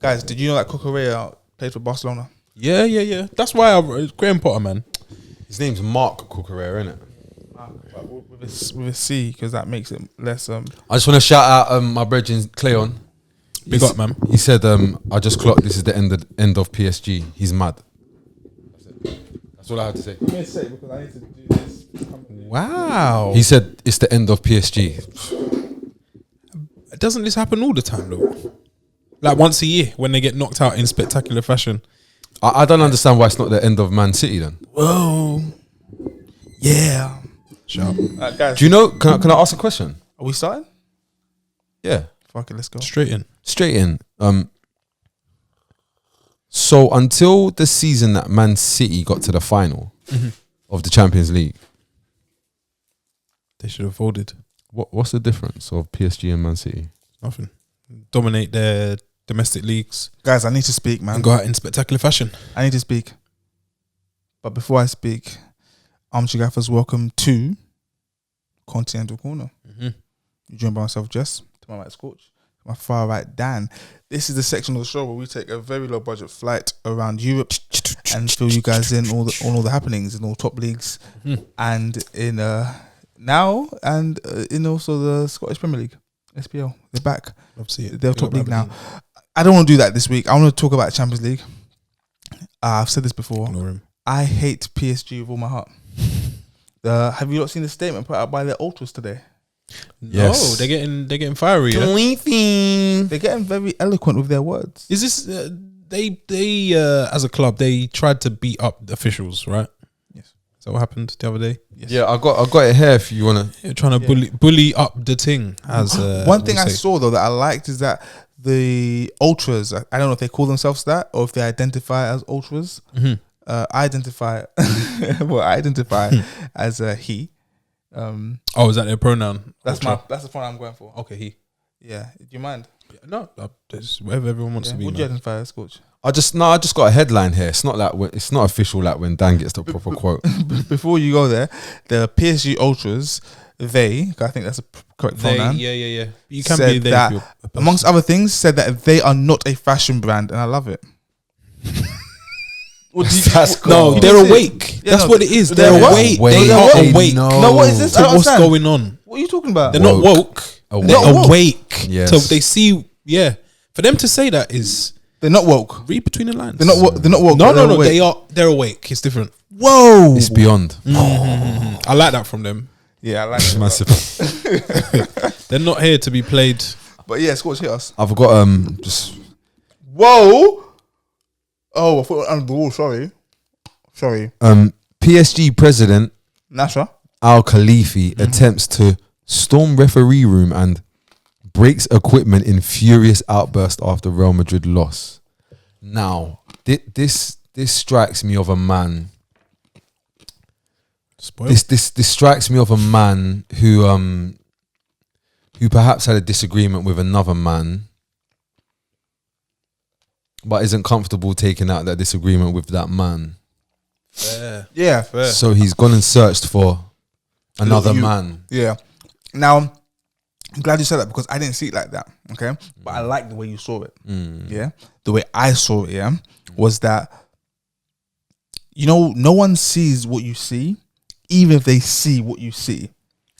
Guys, did you know that Cucurella played for Barcelona? Yeah. That's why Graham Potter, man. His name's Mark Cucurella, isn't it? With a C, because that makes it less. I just want to shout out my brethren Cleon. Big up, man. He said, "I just clocked. This is the end of PSG. He's mad." That's all I had to say. Give me a sec because I need to do this. Wow. He said it's the end of PSG. Doesn't this happen all the time though? Like once a year when they get knocked out in spectacular fashion. I don't understand why it's not the end of Man City then. Whoa. Yeah. Shut up. Guys, Do you know? Can I ask a question? are we starting? Yeah, Fuck it, let's go. Straight in. straight in. So until the season that Man City got to the final of the Champions League, They should have folded. what's the difference of PSG and Man City? Nothing. Dominate their domestic leagues Guys, I need to speak, man. and go out in spectacular fashion. I need to speak. But before I speak, Armchair Gaffers, welcome to Continental Corner. Mm-hmm. You joined by myself, Jess. To my right, Scorch. To my far right, Dan. This is the section of the show where we take a very low budget flight around Europe and fill you guys in all the happenings in all top leagues and in now and in also the Scottish Premier League, SPL. They're back. Love to see it. They're top league now. I don't want to do that this week. I want to talk about Champions League. I've said this before. Ignore him. I hate PSG with all my heart. Have you not seen the statement put out by their ultras today? Yes. No, they're getting fiery. Yeah? They're getting very eloquent with their words. Is this they as a club they tried to beat up the officials, right? Yes. Is that what happened the other day? Yes. Yeah, I got it here if you wanna. They're trying to bully up the thing. As One thing I saw though that I liked is that the ultras, I don't know if they call themselves that or if they identify as ultras. I identify as a he. Oh, is that their pronoun? That's Ultra. that's the pronoun I'm going for. Okay, he. Yeah. Do you mind? No, that's whatever everyone wants to be. Would you Man. identify as, Coach? I just got a headline here. It's not like it's not official like when Dan gets the proper quote. Before you go there, the PSG ultras, I think that's a correct pronoun. Yeah. You can said be there that, if you're a person. amongst other things, said that they are not a fashion brand, and I love it. No, they're awake. Yeah, That's no, what it is. they're They're what? awake. Wait, They are they awake. know. No, what is this? I To don't what's understand. going on? What are you talking about? They're not woke. Awake. They're Not woke. awake. Yes. So they see. Yeah, for them to say that is They're not woke. read between the lines. They're not woke. They're not woke. No, but they're no. awake. They're awake. It's different. Whoa. It's beyond. I like that from them. Yeah, I like it. Massive. They're not here to be played. But yeah, Scotch, hit us. I've got just Whoa. Oh, I thought it was under the wall. Sorry. PSG president Nasser. Al Khalifi attempts to storm referee room and breaks equipment in furious outburst after Real Madrid loss. Now, this strikes me of a man. Spoiled. This strikes me of a man who perhaps had a disagreement with another man, but isn't comfortable taking out that disagreement with that man. Fair. Yeah. Fair. So he's gone and searched for another You- man. Yeah. Now, I'm glad you said that because I didn't see it like that. Okay. But I like the way you saw it. Yeah. The way I saw it, yeah, was that, no one sees what you see, even if they see what you see.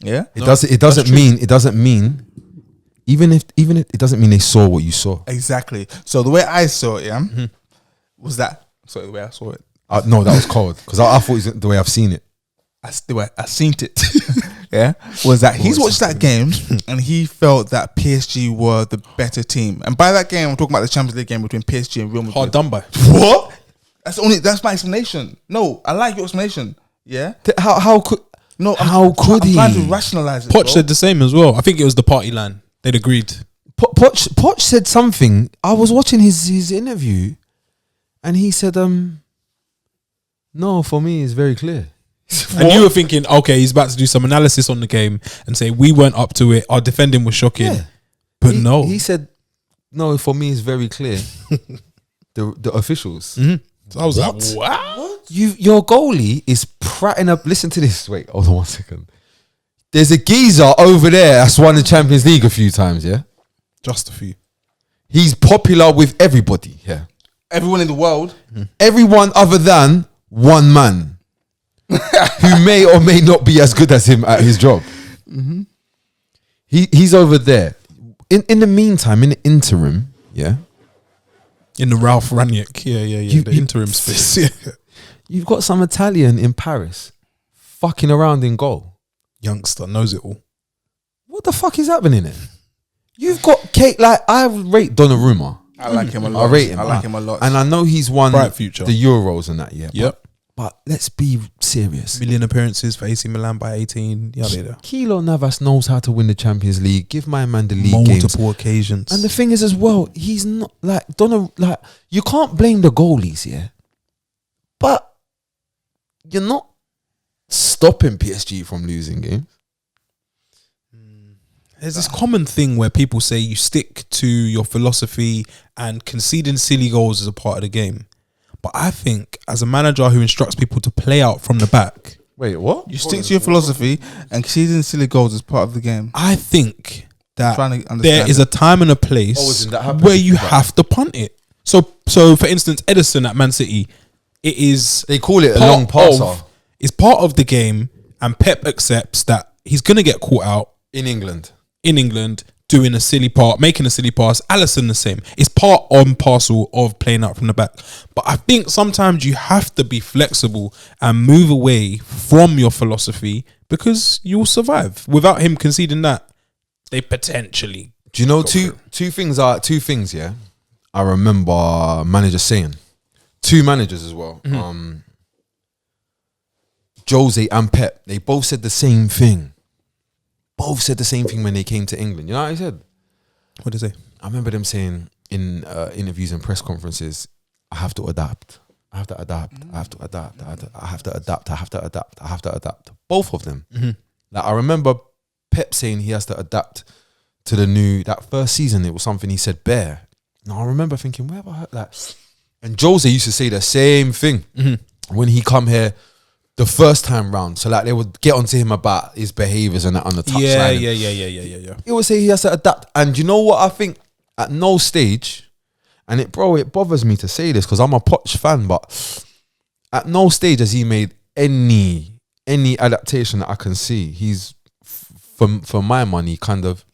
Yeah. It doesn't mean it doesn't mean even if it doesn't mean they saw what you saw. Exactly. So the way I saw it, yeah, was that. Sorry, the way I saw it. No, that was cold because I thought it was the way I've seen it. The way I seen it. Yeah, was that he's watched that game and he felt that PSG were the better team. And by that game, I'm talking about the Champions League game between PSG and Real Madrid. Hard done by. What? That's my explanation. No, I like your explanation. Yeah. How could No, how could I'm he? trying to rationalize it. Poch bro. said the same as well. I think it was the party line. They'd agreed. Poch said something. I was watching his interview, and he said, "No, for me, it's very clear." And you were thinking, okay, he's about to do some analysis on the game and say we weren't up to it. Our defending was shocking, Yeah. but no. He said, "No, for me, it's very clear." the officials. So I was What? like, what? Your goalie is pratting up. Listen to this. Wait, hold on 1 second. There's a geezer over there that's won the Champions League a few times. Yeah, Just a few. He's popular with everybody. Yeah, Everyone in the world. everyone other than one man who may or may not be as good as him at his job. He's over there. In the meantime, in the interim, yeah, In the Ralph Ranić. Yeah. The interim space. you've got some Italian in Paris fucking around in goal. Youngster knows it all. What the fuck is happening there? You've got Kate. Like, I rate Donnarumma. I like him a lot. I rate him. I like him a lot. And I know he's won Bright future. the Euros and that. Yeah. Yep. But let's be serious. Million appearances for AC Milan by 18. Yeah. Keylor Navas knows how to win the Champions League. Give my man the league games. Multiple occasions. And the thing is as well, he's not like like you can't blame the goalies, yeah. But you're not stopping PSG from losing games. There's this common thing where people say you stick to your philosophy and conceding silly goals is a part of the game. But I think as a manager who instructs people to play out from the back, Wait, what? You stick to your philosophy, and conceding silly goals is part of the game. I think that Trying to understand there is a time and a place isn't that happening? where you have to punt it. So for instance, Edison at Man City, it is They call it a part long passer of- It's part of the game, and Pep accepts that he's gonna get caught out in England. in England doing a silly part, making a silly pass. Alisson the same. It's part and parcel of playing out from the back. But I think sometimes you have to be flexible and move away from your philosophy because you'll survive. Without him conceding that, they potentially. Do you know two things? Yeah, I remember manager saying, two managers as well. Jose and Pep. They both said the same thing. Both said the same thing when they came to England. You know what I said? What did they say? I remember them saying in interviews and press conferences, I have to adapt. I have to adapt. I have to adapt. I have to adapt. I have to adapt. I have to adapt. Both of them. Like, I remember Pep saying he has to adapt to that first season. It was something he said bare. Now I remember thinking, where have I heard that? And Jose used to say the same thing when he come here the first time round. So like they would get onto him about his behaviours and that on the touchline. Yeah. He would say he has to adapt. And you know what I think? At no stage, and it bothers me to say this because I'm a Poch fan, but at no stage has he made any adaptation that I can see. He's for my money kind of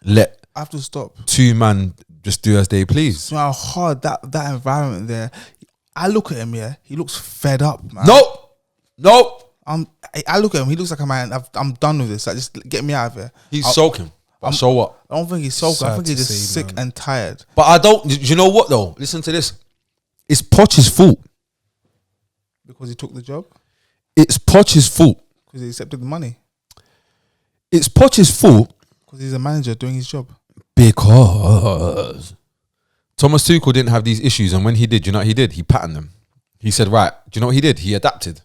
let I have to stop. two man just do as they please. You know how hard that environment there. I look at him, yeah. He looks fed up, man. Nope. I look at him. He looks like a man. I'm done with this. Like, just get me out of here. He's sulking. But so what? I don't think he's sulking. I Sad think he's to just see, sick man. and tired. But I don't. Do you know what though? Listen to this. It's Poch's fault. Because he took the job. It's Poch's fault. Because he accepted the money. It's Poch's fault Because he's a manager doing his job. because Thomas Tuchel didn't have these issues, and when he did, you know what he did? He patterned them. He said, right, do you know what he did? He adapted.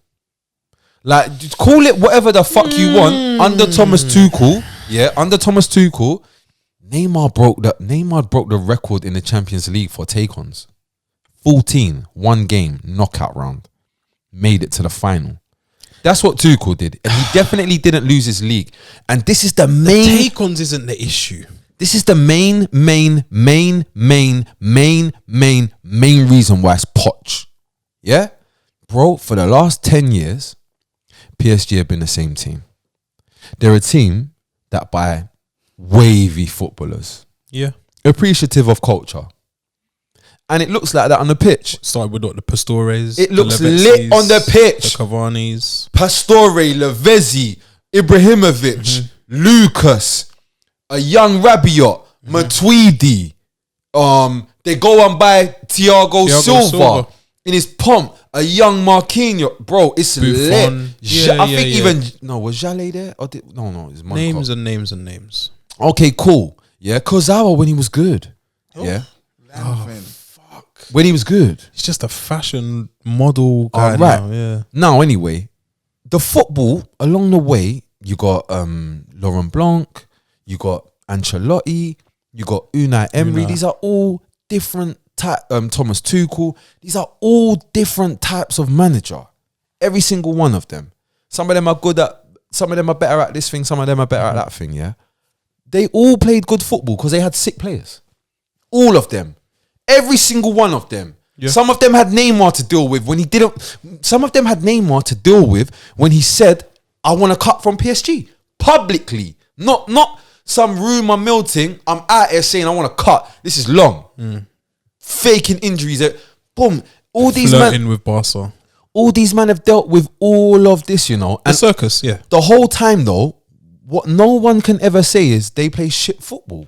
Like, just call it whatever the fuck you want. Under Thomas Tuchel, under Thomas Tuchel, Neymar broke the record in the Champions League for take-ons. 14, one game, knockout round. Made it to the final. That's what Tuchel did. And he definitely didn't lose his league. And this is the main... Take-ons isn't the issue. This is the main reason why it's Poch. Yeah? Bro, for the last 10 years, PSG have been the same team. They're a team that buy wavy footballers. Yeah. Appreciative of culture. And it looks like that on the pitch. Started with the Pastores. It the looks Lavezzi's, lit on the pitch. The Cavani's. Pastore, Lavezzi, Ibrahimovic, Lucas, a young Rabiot, Matuidi. They go and buy Thiago Silva in his pomp. A young Marquinhos, bro. It's Buffon. lit. Yeah, I think yeah. even was Jalé there? Or no, it's Monaco. Names and names and names. Okay, cool. Yeah, Kurzawa when he was good. Yeah, when he was good. He's just a fashion model guy right. now. Yeah. Now, anyway, the football along the way, you got Laurent Blanc, you got Ancelotti, you got Unai Emery. These are all different type. Thomas Tuchel. These are all different types of manager. Every single one of them. Some of them are good at. Some of them are better at this thing. Some of them are better at that thing. Yeah, they all played good football because they had sick players. All of them. Every single one of them. Yeah. Some of them had Neymar to deal with when he didn't. Some of them had Neymar to deal with when he said, I want to cut from PSG. Publicly. Not some rumour mill thing. I'm out here saying I want to cut. This is long. Faking injuries. Boom. All these flirting with Barca. All these men have dealt with all of this, you know. And the circus, yeah. The whole time, though, what no one can ever say is they play shit football.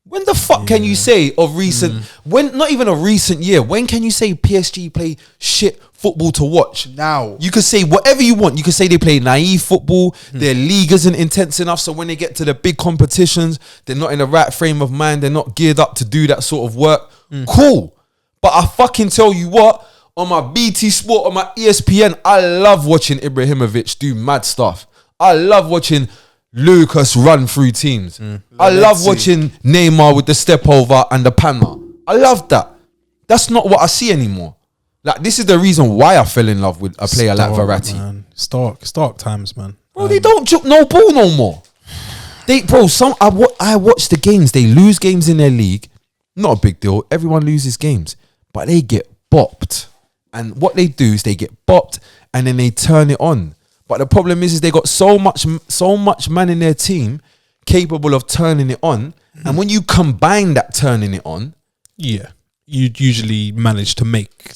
When the fuck can you say of recent, when not even a recent year, when can you say PSG play shit football to watch? Now. You could say whatever you want. You could say they play naive football, their league isn't intense enough, so when they get to the big competitions, they're not in the right frame of mind, they're not geared up to do that sort of work. Cool. But I fucking tell you what, on my BT Sport, on my ESPN, I love watching Ibrahimovic do mad stuff. I love watching Lucas run through teams. I love watching Neymar with the step over and the panna. I love that. That's not what I see anymore. Like, this is the reason why I fell in love with a player like Verratti. Man. Stark times, man. Bro, they don't juke no ball no more. I watch the games. They lose games in their league. Not a big deal. Everyone loses games, but they get bopped. And what they do is they get bopped and then they turn it on. But the problem is they got so much man in their team capable of turning it on. And when you combine that turning it on, yeah, you'd usually manage to make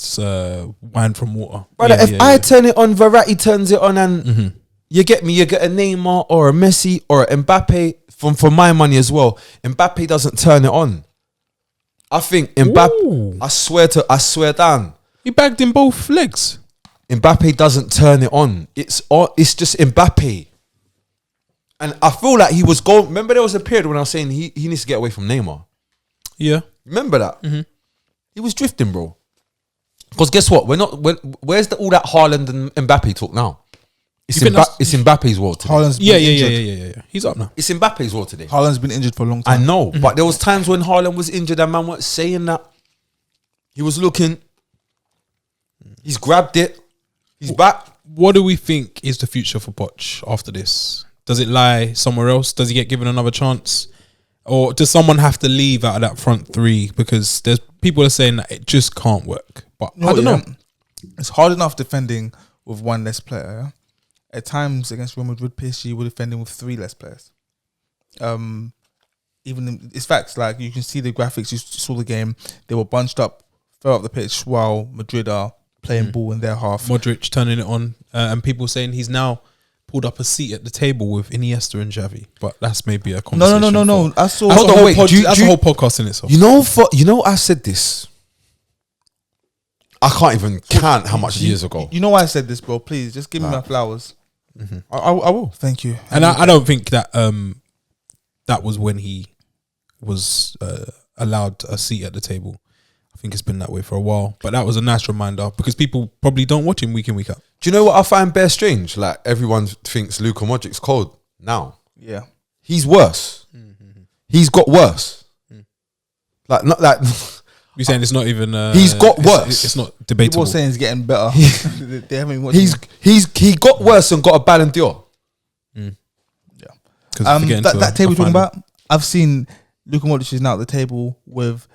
wine from water. Brother, if I turn it on, Verratti turns it on, and you get me, you get a Neymar or a Messi or a Mbappe for my money as well. Mbappe doesn't turn it on. I think Mbappe. Ooh. I swear down. He bagged in both legs. Mbappe doesn't turn it on. It's just Mbappe. And I feel like he was going. Remember, there was a period when I was saying he needs to get away from Neymar. Yeah. Remember that? He was drifting, bro. Because guess what? Where's all that Haaland and Mbappe talk now? It's Mbappe's world today. Haaland's been injured. Yeah. He's up now. It's Mbappe's world today. Haaland's been injured for a long time. I know, but there was times when Haaland was injured and man was saying that. He was looking. He's grabbed it. He's back. What do we think is the future for Poch after this? Does it lie somewhere else? Does he get given another chance? Or does someone have to leave out of that front three? Because there's people are saying that it just can't work. But I don't know. It's hard enough defending with one less player. Yeah? At times against Real Madrid, PSG were defending with three less players. It's facts. Like, you can see the graphics. You saw the game. They were bunched up, fell up the pitch while Madrid are playing ball in their half. Modric turning it on, and people saying he's now pulled up a seat at the table with Iniesta and Xavi. But that's maybe a conversation. No. I saw. Hold on, wait. That's a whole podcast in itself. You know, I said this. I can't even count how much years ago. You know why I said this, bro? Please, just give me my flowers. I will. Thank you. And I don't think that that was when he was allowed a seat at the table. I think it's been that way for a while. But that was a nice reminder because people probably don't watch him week in, week out. Do you know what I find bare strange? Like, everyone thinks Luka Modric's cold now. Yeah. He's worse. He's got worse. Like, not like... You're saying it's not even... he's got worse. It's not debatable. People are saying he's getting better. They haven't even watched he got worse and got a Ballon d'Or. Yeah. That table you're talking about, I've seen Luka Modric is now at the table with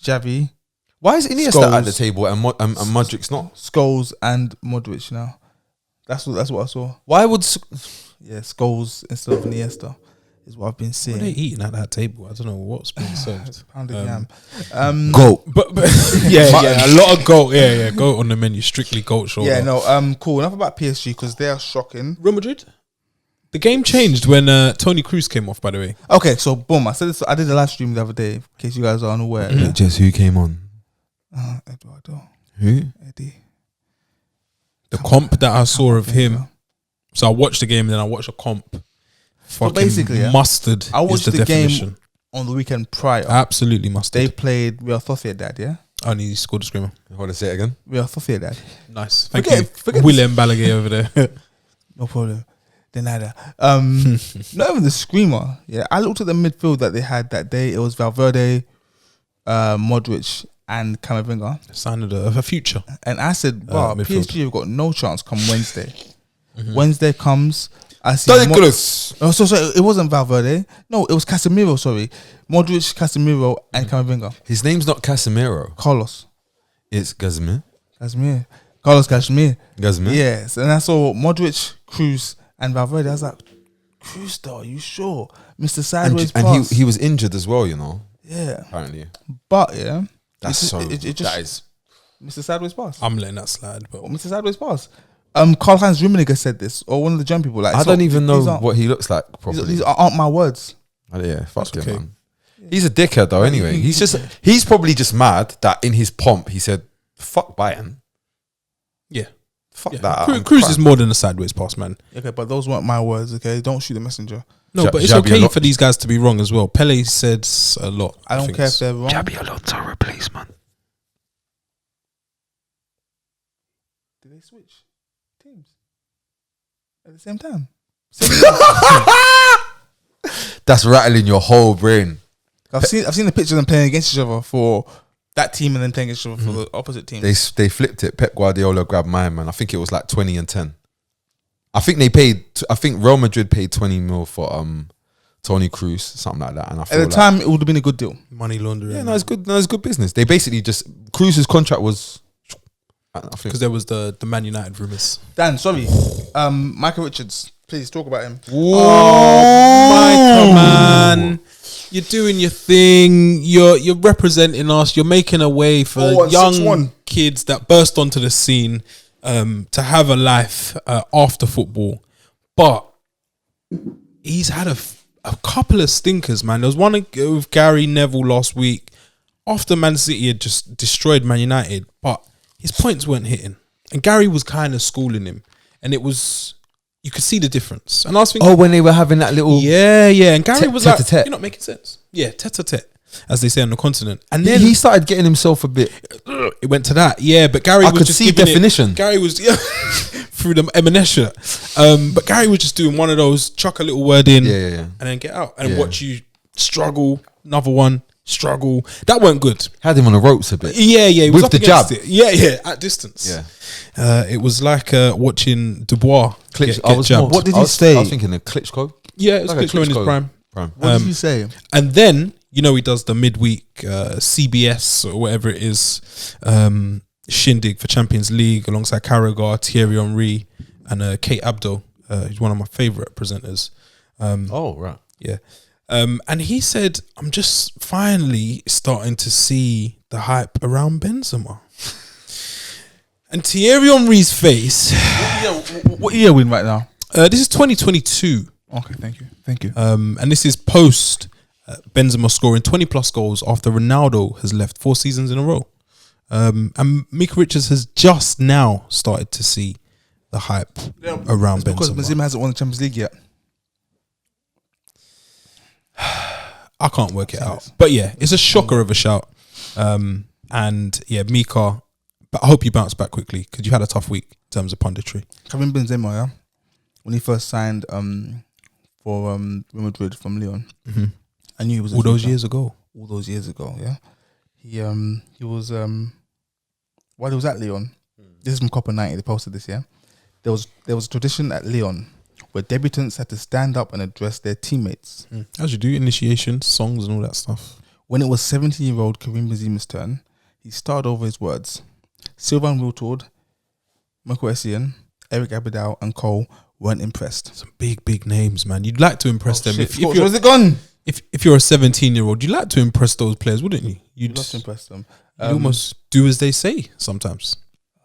Xavi. Why is Iniesta at the table and Modric's not? Scholes and Modric now. That's what I saw. Why would... Scholes instead of Iniesta is what I've been seeing. What are they eating at that table? I don't know what's being served. Pounded yam. Goat. But a lot of goat. Yeah, goat on the menu. Strictly goat shoulder. Yeah, no. Cool. Enough about PSG because they are shocking. Real Madrid. The game changed when Toni Kroos came off. By the way. Okay, so boom. I said this. I did a live stream the other day. In case you guys are unaware. Just who came on? Eduardo. Who? Eddie. The comp that I saw of him. So I watched the game and then I watched a comp. So basically, mustard. I watched is the the definition. Game on the weekend prior. Absolutely mustard. They played Real Sociedad, yeah? And he scored a screamer. Want to say it again? Real Sociedad. Nice. Thank you. Willem Balaguer over there. No problem. De nada. Not even the screamer. Yeah, I looked at the midfield that they had that day. It was Valverde, Modric, and Camavinga. Sign of a future. And I said, wow, PSG have got no chance come Wednesday. Wednesday comes, I see. Oh, sorry, it wasn't Valverde. No, it was Casemiro. Sorry, Modric, Casemiro, and Camavinga. His name's not Casemiro. Carlos. It's Casemiro. Carlos Casemiro. Casemiro. Yes, and I saw Modric, Cruz, and Valverde. I was like, Cruz, though, are you sure? Mr. Sideways And pass. he was injured as well, you know. Yeah. Apparently. But yeah, That's it's so. just That is. Mr. Sideways pass. I'm letting that slide, but Mr. Sideways pass. Karl-Heinz Rummenigge said this, or one of the German people. Like, I don't even know what he looks like properly. These aren't my words. Oh, yeah, fuck him, okay. man. He's a dickhead though. Anyway, he's probably just mad that in his pomp he said, "Fuck Bayern." yeah. Fuck Yeah. that. Cruz is more than a sideways pass, man. Okay, but those weren't my words. Okay, don't shoot the messenger. No, but it's Xabi okay Alonso. for these guys to be wrong as well. Pele said a lot. I don't care if they're wrong. Xabi Alonso replacement. Did they switch teams at the same time? That's rattling your whole brain. I've seen the pictures of them playing against each other for that team and then playing against each other for the opposite team. They flipped it. Pep Guardiola grabbed mine, man. I think it was like 20 and 10. I think Real Madrid paid 20 mil for Toni Kroos, something like that. And I At feel the like, time, it would have been a good deal. Money laundering. yeah, no, it's good. No, it's good business. They basically just Kroos's contract was. I think Because there was the Man United rumours. Dan, sorry. Michael Richards, please talk about him. Oh, Michael, man. You're doing your thing. You're representing us. You're making a way for 4-1-6-1. young kids that burst onto the scene to have a life after football. But he's had a couple of stinkers, man. There was one with Gary Neville last week after Man City had just destroyed Man United, but his points weren't hitting. And Gary was kind of schooling him. And it was... You could see the difference. And I was thinking... Oh, when they were having that little... Yeah. And Gary was like... tete-a-tete. You're not making sense. Yeah, tete-a-tete, as they say on the continent. And then... He started getting himself a bit... It went to that. Yeah, but Gary I was could just see giving definition. Gary was... through the Eminesha. But Gary was just doing one of those, chuck a little word in... Yeah. And then get out. And Yeah. watch you struggle. Another one. Struggle. That weren't good. Had him on the ropes a bit. Yeah. He was With up the against jab. it. Yeah. At distance. Yeah. It was like watching Dubois get I was jabbed. What did he say? I was thinking of Klitschko. Yeah, it was Like a Klitschko in his Klitschko. prime. What did he say? And then, you know, he does the midweek CBS or whatever it is, shindig for Champions League alongside Carragher, Thierry Henry, and Kate Abdo. He's one of my favourite presenters. Oh, right. Yeah. And he said, I'm just finally starting to see the hype around Benzema. And Thierry Henry's face. What year are we in right now? This is 2022. Okay, thank you. And this is post Benzema scoring 20 plus goals after Ronaldo has left 4 seasons in a row. And Mika Richards has just now started to see the hype around Because Benzema. Benzema hasn't won the Champions League yet. I can't work it out. But yeah, it's a shocker of a shout. And yeah, Mika, but I hope you bounce back quickly because you had a tough week in terms of punditry. Karim Benzema, yeah, when he first signed for Real Madrid from Lyon, I knew he was All those years ago. All those years ago, yeah. He was while he was at Lyon. This is from Copper 90. They posted this, yeah. There was a tradition at Lyon where debutants had to stand up and address their teammates. As you do, initiation, songs and all that stuff. When it was 17-year-old Karim Benzema's turn, he started over his words. Sylvain Wiltord, Michael Essien, Eric Abidal and Cole weren't impressed. Some big names, man. You'd like to impress them. Shit, Where's it gone? If you're a 17-year-old, you'd like to impress those players, wouldn't you? You'd love to impress them. You almost do as they say sometimes.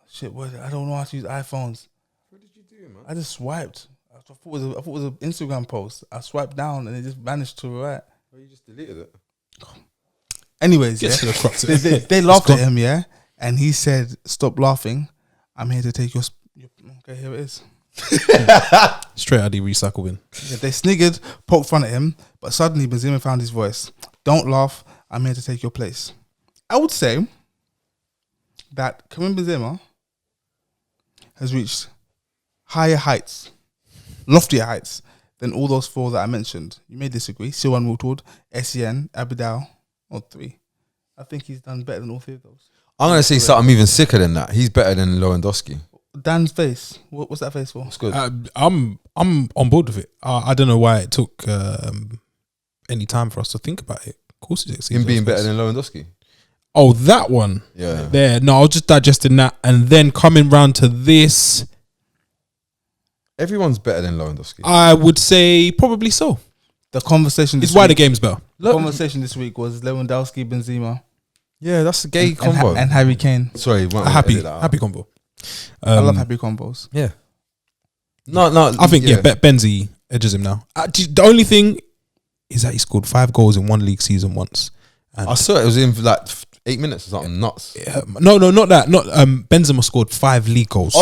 Shit, I don't know how to use iPhones. What did you do, man? I just swiped. I thought it was an Instagram post. I swiped down and it just vanished to the right. Oh, you just deleted it. Anyways, Get to the crux of they, it. they laughed at him, yeah, and he said, "Stop laughing. I'm here to take your." Okay, here it is. Straight out of the recycle bin. Yeah, they sniggered, poked fun at him, but suddenly Benzema found his voice. Don't laugh. I'm here to take your place. I would say that Karim Benzema has reached higher heights, loftier heights than all those 4 that I mentioned. You may disagree. Sylvain Wiltord, Essien, Abidal, or 3. I think he's done better than all 3 of those. I'm going to say something even sicker than that. He's better than Lewandowski. Dan's face. What's that face for? It's good. I'm on board with it. I don't know why it took any time for us to think about it. Of course, it Him being better than Lewandowski. Oh, that one. Yeah. There. No, I was just digesting that, and then coming round to this, Everyone's better than Lewandowski. I would say probably so. The conversation. It's why the game's better. The conversation this week was Lewandowski, Benzema, Yeah, that's a gay combo. and Harry Kane. Sorry, Happy combo. I love happy combos. Yeah. No. I think Benzi edges him now. The only thing is that he scored 5 goals in one league season once. And I saw it was in like 8 minutes or something. Nuts. no, not that. Not Benzema scored 5 league goals.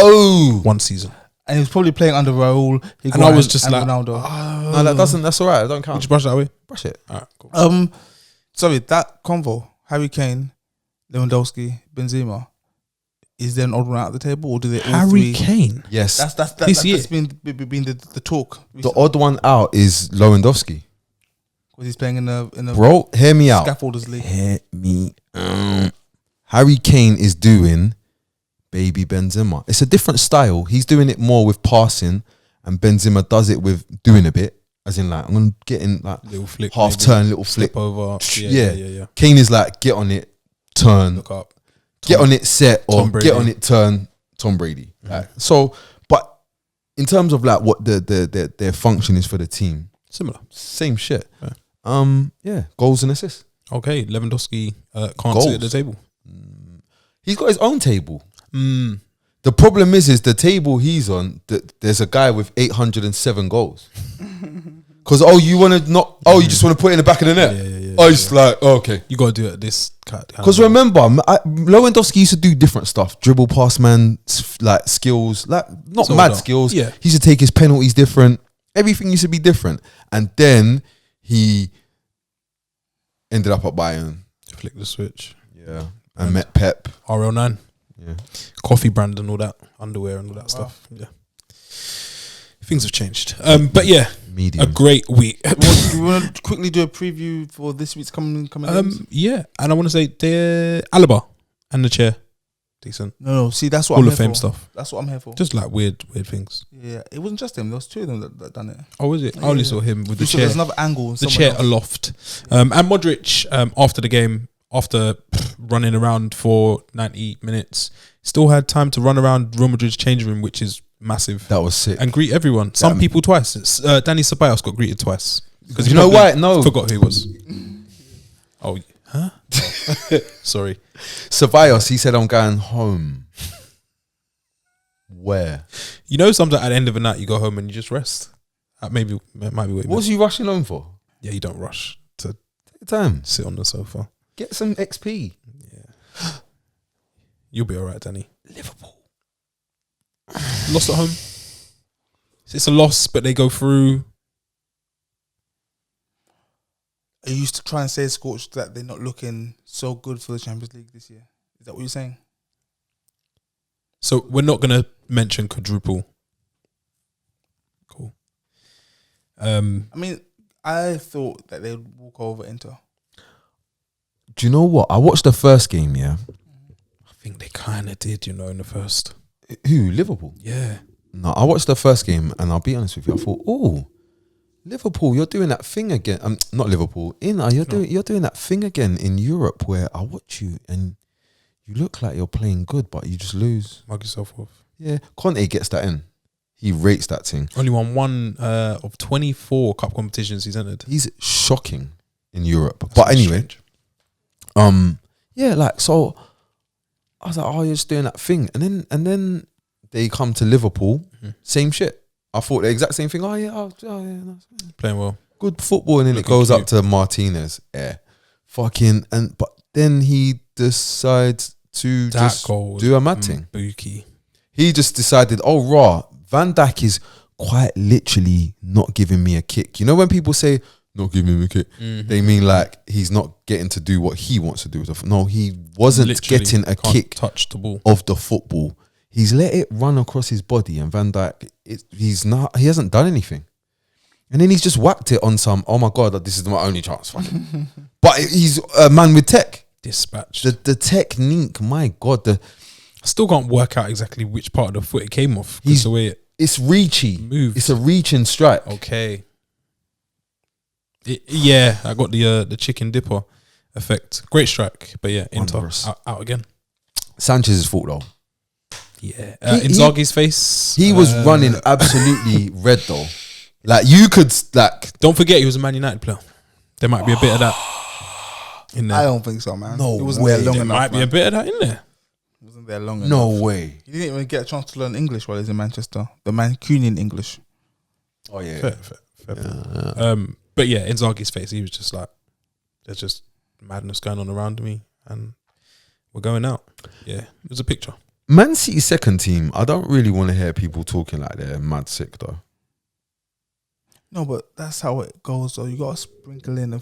One season, and he was probably playing under Raul. And I was just like, Ronaldo. No, that doesn't. That's all right. I don't count. Would you brush that away? Brush it. All right, cool. Sorry, that convo: Harry Kane, Lewandowski, Benzema. Is there an odd one out of the table, or do they all Harry three? Kane. Yes. That's been the talk. The odd one out is Lewandowski. Because he's playing in a Bro, hear me out. Scaffolders league. Hear me out. Harry Kane is doing baby Benzema. It's a different style. He's doing it more with passing, and Benzema does it with doing a bit. As in, like, I'm gonna get in like Little flick, half maybe. turn, little flip. Flip over. Yeah. Kane is like, get on it, turn, Look up. get on it, set, or Tom Brady. get on it, turn. Tom Brady. Like, so, but in terms of like what their function is for the team, Similar. same shit. Yeah. Goals and assists. Okay, Lewandowski can't sit at the table. He's got his own table. The problem is the table he's on. There's a guy with 807 goals. Because you just want to put it in the back of the net. Yeah. It's like, okay. You got to do it at this kind. Because remember, Lewandowski used to do different stuff, dribble, pass, man, like skills, like not So mad what? skills. Yeah. He used to take his penalties different. Everything used to be different, and then he ended up at Bayern. Flick the switch. Yeah, and met Pep. RL9. Yeah, Coffee brand and all that, underwear and all that stuff. Yeah, things have changed. But yeah, medium. a great week. Do you want to quickly do a preview for this week's coming games? Yeah, and I want to say the Alaba and the chair, decent. No. See, that's what Hall I'm of here Fame for. stuff. That's what I'm here for. Just like weird things. Yeah, it wasn't just him. There was 2 of them that done it. Oh, is it? I only saw him with the chair. There's another angle. The chair aloft. And Modric, after the game, after running around for 90 minutes, still had time to run around Real Madrid's changing room, which is massive. That was sick. And greet everyone. Some people twice. Danny Ceballos got greeted twice. Because You know why? No. Forgot who he was. Oh, huh? Sorry. Ceballos, he said, I'm going home. Where? You know, sometimes at the end of the night, you go home and you just rest. That might be what What was you rushing home for? Yeah, you don't rush to Take time. sit on the sofa. Get some XP. Yeah. You'll be all right, Danny. Liverpool. Lost at home. It's a loss, but they go through. I used to try and say, Scorch, that they're not looking so good for the Champions League this year. Is that what you're saying? So we're not going to mention quadruple. Cool. I mean, I thought that they'd walk over Inter. Do you know what? I watched the first game, yeah. I think they kind of did, in the first. Who? Liverpool? Yeah. No, I watched the first game, and I'll be honest with you. I thought, oh, Liverpool, you're doing that thing again. Not Liverpool. You're doing that thing again in Europe where I watch you and you look like you're playing good, but you just lose. Mug yourself off. Yeah, Conte gets that in. He rates that thing. Only won one of 24 cup competitions he's entered. He's shocking in Europe. That's but anyway, strange. yeah, like, so I was like, oh, you're just doing that thing, and then they come to Liverpool, same shit. I thought the exact same thing. Oh yeah, no, Playing well. good football, and then Looking it goes cute. up to Martinez. Yeah, but then he decides to That just goal was do a mad thing. Bookie. He just decided, oh raw, Van Dijk is quite literally not giving me a kick. You know when people say not giving him a kick, they mean like he's not getting to do what he wants to do. No, he wasn't Literally getting a can't kick touch the ball. of the football. He's let it run across his body, and Van Dijk, he hasn't done anything. And then he's just whacked it on some, oh my God, this is my only chance. Fuck it. But he's a man with tech. Dispatched. The technique, my God. I still can't work out exactly which part of the foot it came off. It's the way it's reachy. moved. It's a reaching strike. Okay. Yeah, I got the chicken dipper effect. Great strike, but yeah, Inter out again. Sanchez's fault though. Yeah, Inzaghi's face. He was running absolutely red though. Like you could like. Don't forget he was a Man United player. There might be a bit of that in there. I don't think so, man. No it wasn't way. there long There enough. might be a bit of that in there. It wasn't there long enough. No way. He didn't even get a chance to learn English while he was in Manchester. The Mancunian English. Oh yeah. Fair. But yeah, Inzaghi's face. He was just like, there's just madness going on around me, and we're going out. Yeah, it was a picture. Man City's second team. I don't really want to hear people talking like they're mad sick though. No, but that's how it goes. So you got to sprinkle in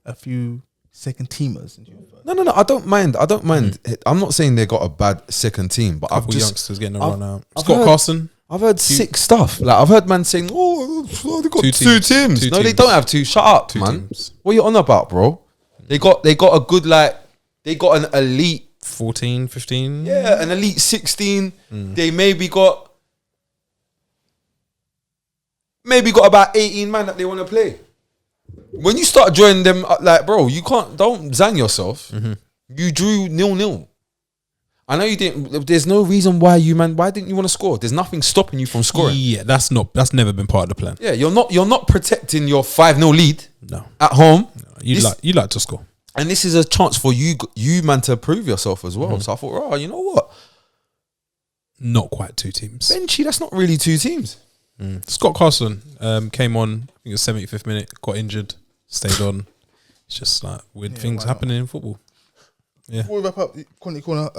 a few second teamers. No. I don't mind. I'm not saying they got a bad second team, but Couple I've just youngsters getting a run out. I've Scott heard- Carson. I've heard sick stuff. Like I've heard man saying, "Oh, they got two teams." No, they teams. don't have two. Shut up, Two man. teams. What you on about, bro? They got a good they got an elite 14, 15. an elite 16. They maybe got about 18 man that they want to play. When you start joining them, like bro, you don't zang yourself. You drew 0-0. I know you didn't. There's no reason why why didn't you want to score? There's nothing stopping you from scoring. Yeah, that's never been part of the plan. Yeah, you're not protecting your 5-0 lead No, at home. you like to score. And this is a chance for you man to prove yourself as well. So I thought, oh, you know what? Not quite two teams. Benchy, that's not really two teams. Scott Carson came on, I think it was 75th minute, got injured, stayed on. It's just like weird things happening in football. Yeah. Before we wrap up, corner,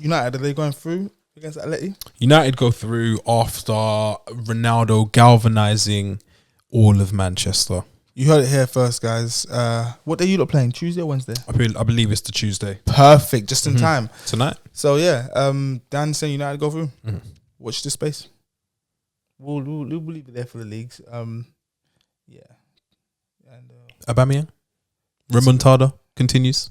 United, are they going through against Atleti? United go through after Ronaldo galvanising all of Manchester. You heard it here first, guys. What day you lot playing? Tuesday or Wednesday? I believe it's the Tuesday. Perfect, just in time. Tonight? So yeah, Dan saying United go through. Watch this space. We'll leave it there for the leagues. Yeah. And Aubameyang? Remontada continues.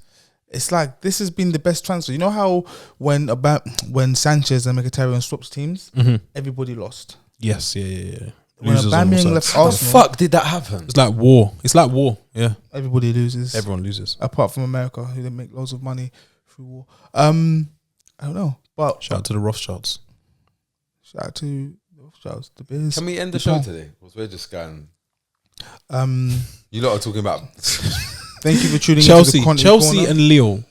it's like this has been the best transfer. You know how when Sanchez and Mkhitaryan swapped teams, everybody lost. Yes, yeah. When Losers on all Aubameyang sides. left How the Arsenal, fuck did that happen? It's like war. Yeah. everybody loses. Everyone loses. Apart from America, who they make loads of money through war. I don't know, but Shout out to the Rothschilds. shout out to the Rothschilds, the Bears. Can we end the show today? Because we're just going. Um, You lot are talking about. thank you for tuning Chelsea into the Continental Chelsea Corner. and Lille.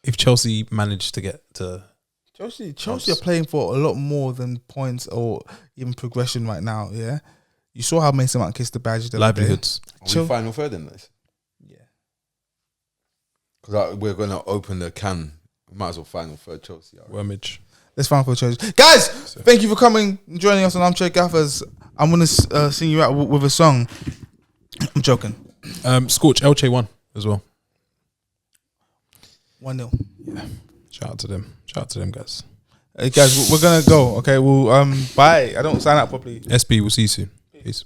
If Chelsea managed to get to Chelsea are playing for a lot more than points or even progression right now. Yeah, you saw how Mason Mount kissed the badge. The other day. livelihoods. Are we final third in this? Yeah. Because we're going to open the can. We might as well final third Chelsea. Wormage. Let's find for Chelsea, guys. Thank you for coming and joining us on Armchair Gaffers. I'm gonna sing you out with a song. I'm joking. Scorch Elche won as well. 1-0. Yeah. Shout out to them guys. Hey guys, we're gonna go. Okay, well, bye. I don't sign out properly. SB, we'll see you soon. Peace.